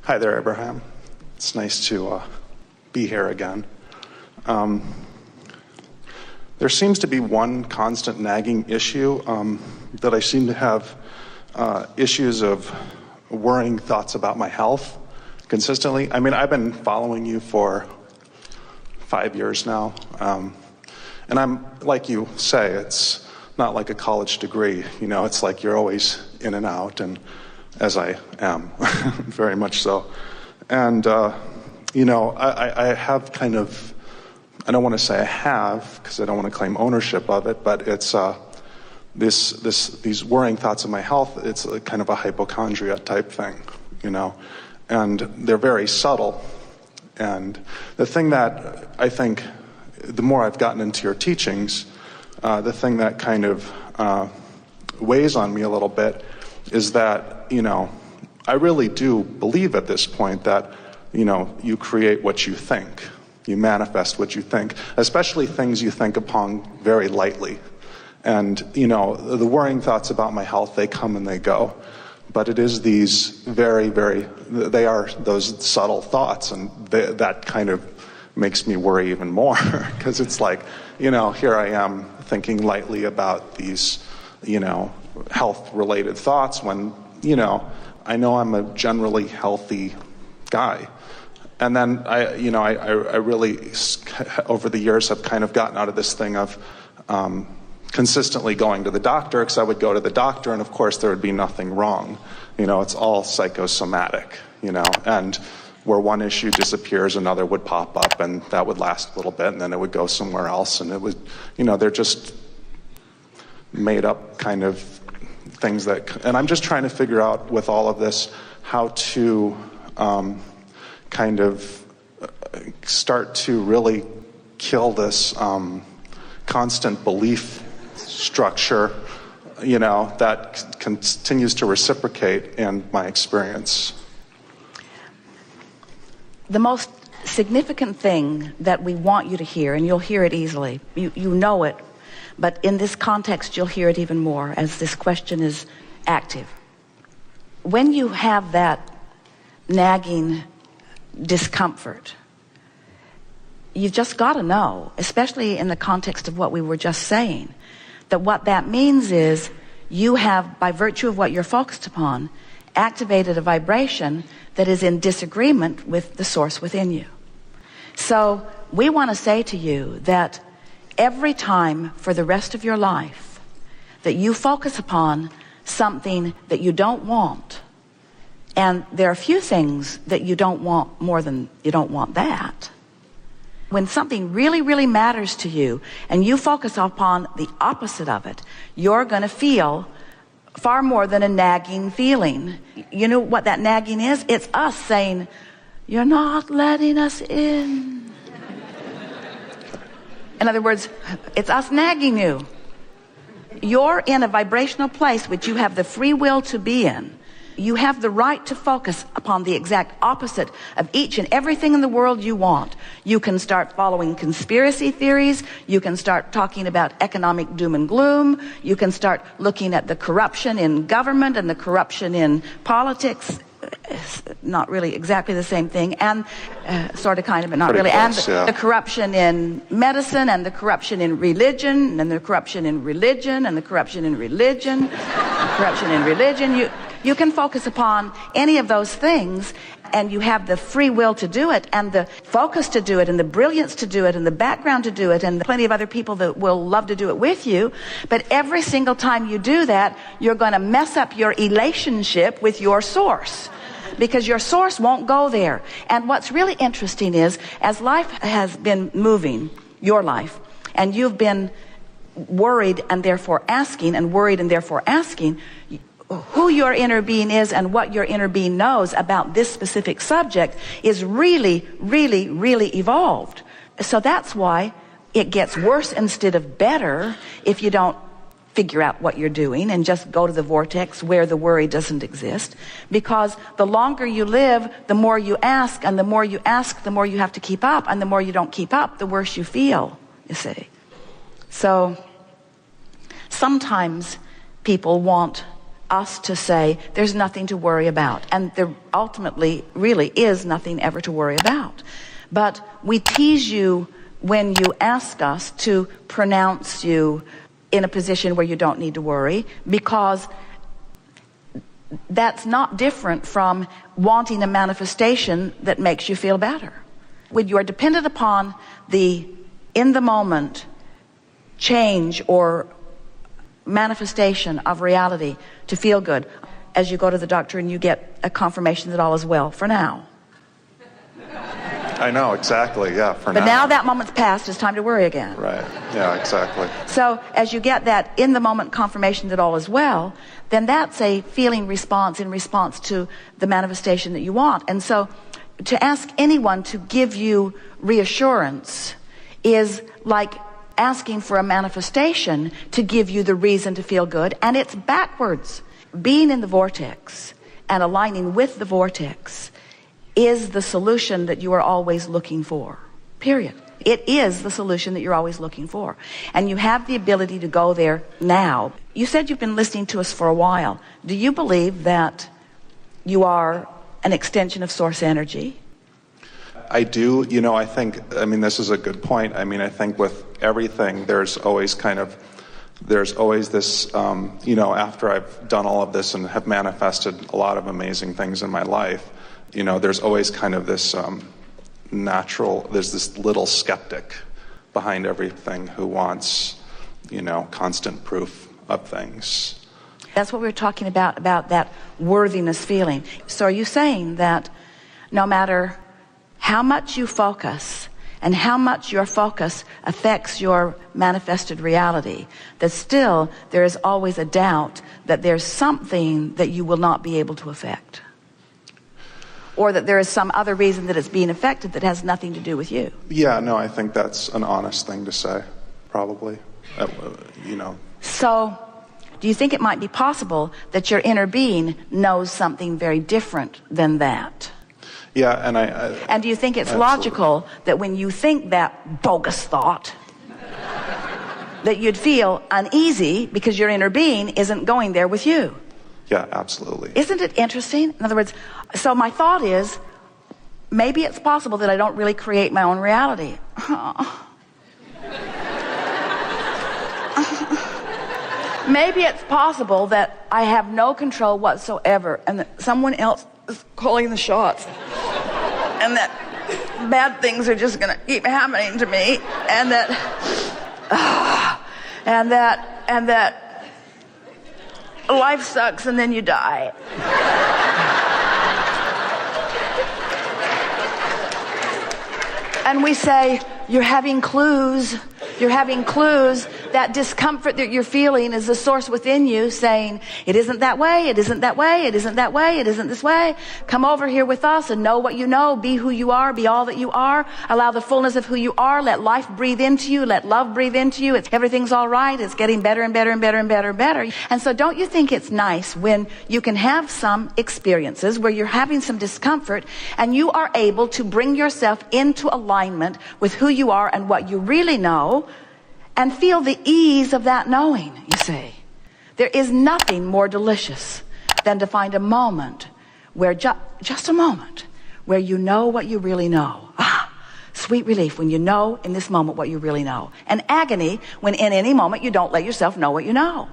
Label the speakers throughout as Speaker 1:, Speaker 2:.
Speaker 1: Hi there, Abraham. It's nice to be here again. There seems to be one constant nagging issue that I seem to have issues of worrying thoughts about my health consistently. I mean, I've been following you for 5 years now. And I'm, like you say, it's not like a college degree. You know, it's like you're always in and out, and as I am, very much so. And, you know, I have kind of, I don't want to say I have, because I don't want to claim ownership of it, but it's these worrying thoughts of my health, it's a kind of a hypochondria type thing, you know, and they're very subtle. And the thing that I think, the more I've gotten into your teachings, the thing that kind of weighs on me a little bit is that, you know, I really do believe at this point that, you know, you create what you think. You manifest what you think, especially things you think upon very lightly. And, you know, the worrying thoughts about my health, they come and they go. But it is these very, they are those subtle thoughts, and that kind of makes me worry even more. Because it's like, you know, here I am thinking lightly about these, you know, health-related thoughts when, you know I'm a generally healthy guy. And then I really, over the years, have kind of gotten out of this thing of consistently going to the doctor, because I would go to the doctor and of course there would be nothing wrong. You know, it's all psychosomatic, you know, and where one issue disappears, another would pop up, and that would last a little bit, and then it would go somewhere else, and it would, you know, they're just made up kind of things that, and I'm just trying to figure out with all of this how to kind of start to really kill this constant belief structure, you know, that continues to reciprocate in my experience.
Speaker 2: The most significant thing that we want you to hear, and you'll hear it easily, you know it, but in this context you'll hear it even more as this question is active. When you have that nagging discomfort, you've just got to know, especially in the context of what we were just saying, that what that means is you have, by virtue of what you're focused upon, activated a vibration that is in disagreement with the source within you. So we want to say to you that every time for the rest of your life that you focus upon something that you don't want, and there are few things that you don't want more than you don't want that. When something really, really matters to you and you focus upon the opposite of it, you're going to feel far more than a nagging feeling. You know what that nagging is? It's us saying, "You're not letting us in." In other words, it's us nagging you. You're in a vibrational place which you have the free will to be in. You have the right to focus upon the exact opposite of each and everything in the world you want. You can start following conspiracy theories. You can start talking about economic doom and gloom. You can start looking at the corruption in government and the corruption in politics. Not really exactly the same thing, and sort of kind of, but not really.
Speaker 1: Close,
Speaker 2: and the corruption in medicine, and the corruption in religion, and the corruption in religion, and the corruption in religion, the corruption in religion. You can focus upon any of those things, and you have the free will to do it, and the focus to do it, and the brilliance to do it, and the background to do it, and plenty of other people that will love to do it with you. But every single time you do that, you're going to mess up your relationship with your source, because your source won't go there. And what's really interesting is, as life has been moving, your life, and you've been worried and therefore asking, and worried and therefore asking, who your inner being is and what your inner being knows about this specific subject is really, really, really evolved. So that's why it gets worse instead of better if you don't figure out what you're doing and just go to the vortex where the worry doesn't exist. Because the longer you live, the more you ask, and the more you ask, the more you have to keep up, and the more you don't keep up, the worse you feel, you see. So sometimes people want us to say there's nothing to worry about. And there ultimately really is nothing ever to worry about. But we tease you when you ask us to pronounce you in a position where you don't need to worry, because that's not different from wanting a manifestation that makes you feel better. When you are dependent upon the in the moment change or manifestation of reality to feel good, as you go to the doctor and you get a confirmation that all is well for now.
Speaker 1: I know, exactly, yeah, for now.
Speaker 2: But now that moment's passed, it's time to worry again.
Speaker 1: Right, yeah, exactly.
Speaker 2: So as you get that in the moment confirmation that all is well, then that's a feeling response in response to the manifestation that you want. And so to ask anyone to give you reassurance is like asking for a manifestation to give you the reason to feel good, and it's backwards. Being in the vortex and aligning with the vortex is the solution that you are always looking for, period. It is the solution that you're always looking for. And you have the ability to go there now. You said you've been listening to us for a while. Do you believe that you are an extension of source energy?
Speaker 1: I do. You know, I think, I mean, this is a good point. I mean, I think with everything, there's always this, you know, after I've done all of this and have manifested a lot of amazing things in my life, you know, there's always kind of this there's this little skeptic behind everything who wants, you know, constant proof of things.
Speaker 2: That's what we were talking about that worthiness feeling. So are you saying that no matter how much you focus and how much your focus affects your manifested reality, that still there is always a doubt that there's something that you will not be able to affect? Or that there is some other reason that it's being affected that has nothing to do with you?
Speaker 1: Yeah, no, I think that's an honest thing to say, probably, you know.
Speaker 2: So, do you think it might be possible that your inner being knows something very different than that?
Speaker 1: Yeah, and
Speaker 2: And do you think it's
Speaker 1: absolutely
Speaker 2: logical that when you think that bogus thought, that you'd feel uneasy because your inner being isn't going there with you?
Speaker 1: Yeah, absolutely.
Speaker 2: Isn't it interesting? In other words, so my thought is, maybe it's possible that I don't really create my own reality. Maybe it's possible that I have no control whatsoever and that someone else is calling the shots. And that bad things are just going to keep happening to me. And that life sucks and then you die. And we say, you're having clues. You're having clues. That discomfort that you're feeling is the source within you saying, it isn't that way, it isn't that way, it isn't that way, it isn't this way. Come over here with us and know what you know. Be who you are, be all that you are. Allow the fullness of who you are. Let life breathe into you. Let love breathe into you. Everything's all right. It's getting better and better and better and better and better. And so don't you think it's nice when you can have some experiences where you're having some discomfort and you are able to bring yourself into alignment with who you are and what you really know, and feel the ease of that knowing, you see. There is nothing more delicious than to find a moment where, just a moment, where you know what you really know. Ah, sweet relief when you know in this moment what you really know. And agony when in any moment you don't let yourself know what you know.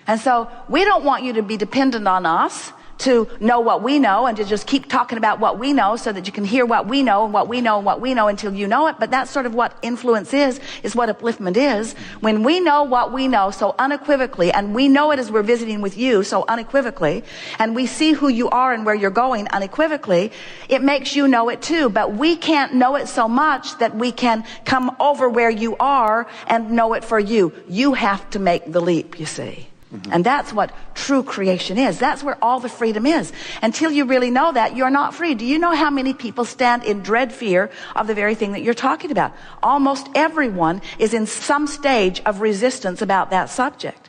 Speaker 2: And so we don't want you to be dependent on us to know what we know and to just keep talking about what we know so that you can hear what we know and what we know and what we know until you know it. But that's sort of what influence is what upliftment is. When we know what we know so unequivocally, and we know it as we're visiting with you so unequivocally, and we see who you are and where you're going unequivocally, it makes you know it too. But we can't know it so much that we can come over where you are and know it for you. You have to make the leap, you see. And that's what true creation is. That's where all the freedom is. Until you really know that, you're not free. Do you know how many people stand in dread fear of the very thing that you're talking about? Almost everyone is in some stage of resistance about that subject.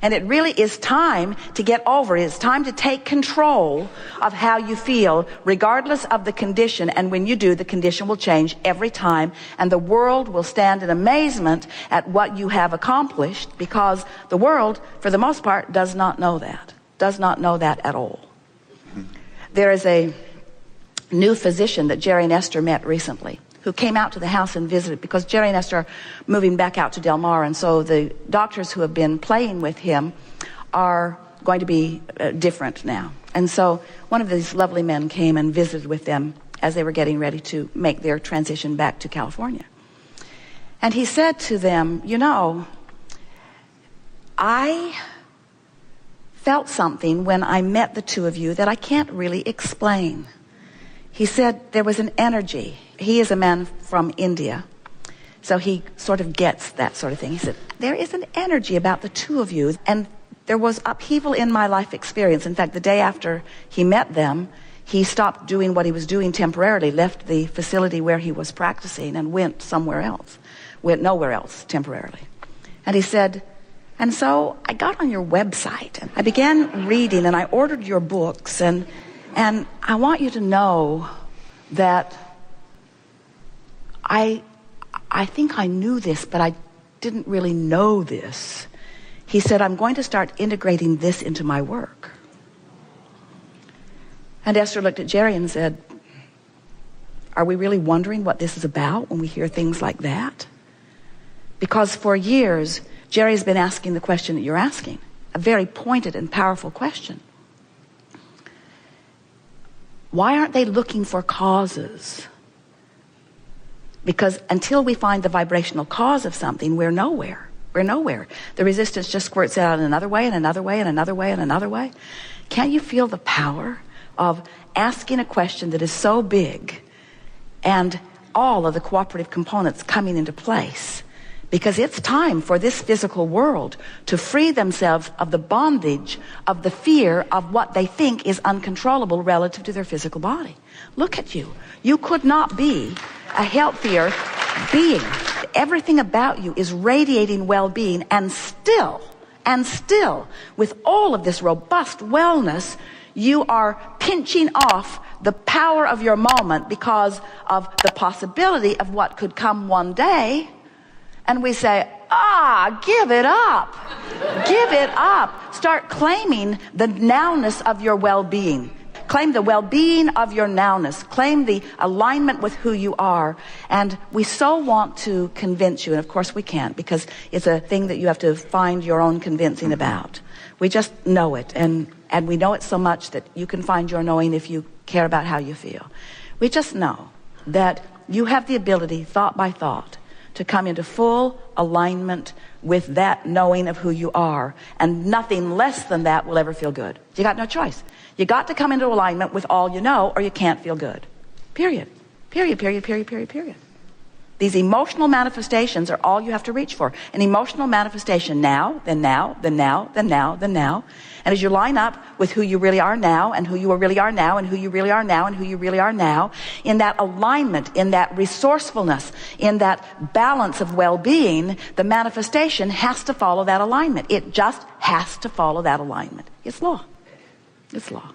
Speaker 2: And it really is time to get over it. It's time to take control of how you feel, regardless of the condition. And when you do, the condition will change every time. And the world will stand in amazement at what you have accomplished, because the world, for the most part, does not know that. does not know that at all. There is a new physician that Jerry and Esther met recently who came out to the house and visited, because Jerry and Esther are moving back out to Del Mar, and so the doctors who have been playing with him are going to be different now. And so one of these lovely men came and visited with them as they were getting ready to make their transition back to California. And he said to them, you know, I felt something when I met the two of you that I can't really explain. He said there was an energy. He is a man from India, so he sort of gets that sort of thing. He said, there is an energy about the two of you, and there was upheaval in my life experience. In fact, the day after he met them, he stopped doing what he was doing temporarily, left the facility where he was practicing and went somewhere else, went nowhere else temporarily. And he said, and so I got on your website and I began reading and I ordered your books, and I want you to know that I think I knew this, but I didn't really know this. He said, I'm going to start integrating this into my work. And Esther looked at Jerry and said, are we really wondering what this is about when we hear things like that? Because for years, Jerry's been asking the question that you're asking, a very pointed and powerful question. Why aren't they looking for causes? Because until we find the vibrational cause of something, we're nowhere. We're nowhere. The resistance just squirts out in another way and another way and another way and another way. Can't you feel the power of asking a question that is so big and all of the cooperative components coming into place? Because it's time for this physical world to free themselves of the bondage, of the fear of what they think is uncontrollable relative to their physical body. Look at you. You could not be a healthier being. Everything about you is radiating well-being, and still, with all of this robust wellness, you are pinching off the power of your moment because of the possibility of what could come one day. And we say, give it up. Give it up. Start claiming the nowness of your well-being. Claim the well-being of your nowness. Claim the alignment with who you are. And we so want to convince you, and of course we can't, because it's a thing that you have to find your own convincing about. We just know it, and we know it so much that you can find your knowing if you care about how you feel. We just know that you have the ability, thought by thought, to come into full alignment with that knowing of who you are, and nothing less than that will ever feel good. You got no choice. You got to come into alignment with all you know, or you can't feel good. Period. Period, period, period, period, period. These emotional manifestations are all you have to reach for. An emotional manifestation now, then now, then now, then now, then now. And as you line up with who you really are now, and who you really are now, and who you really are now, and who you really are now, in that alignment, in that resourcefulness, in that balance of well-being, the manifestation has to follow that alignment. It just has to follow that alignment. It's law. It's law.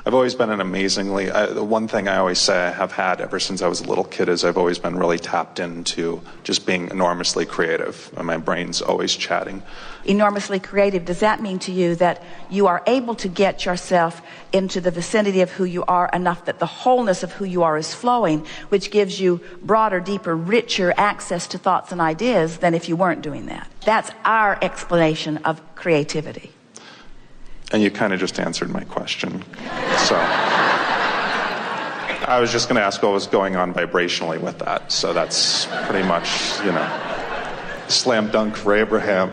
Speaker 1: I've always been the one thing I always say I have had ever since I was a little kid is I've always been really tapped into just being enormously creative. And my brain's always chatting.
Speaker 2: Enormously creative, does that mean to you that you are able to get yourself into the vicinity of who you are enough that the wholeness of who you are is flowing, which gives you broader, deeper, richer access to thoughts and ideas than if you weren't doing that? That's our explanation of creativity.
Speaker 1: And you kind of just answered my question. So I was just going to ask what was going on vibrationally with that. So that's pretty much, slam dunk for Abraham,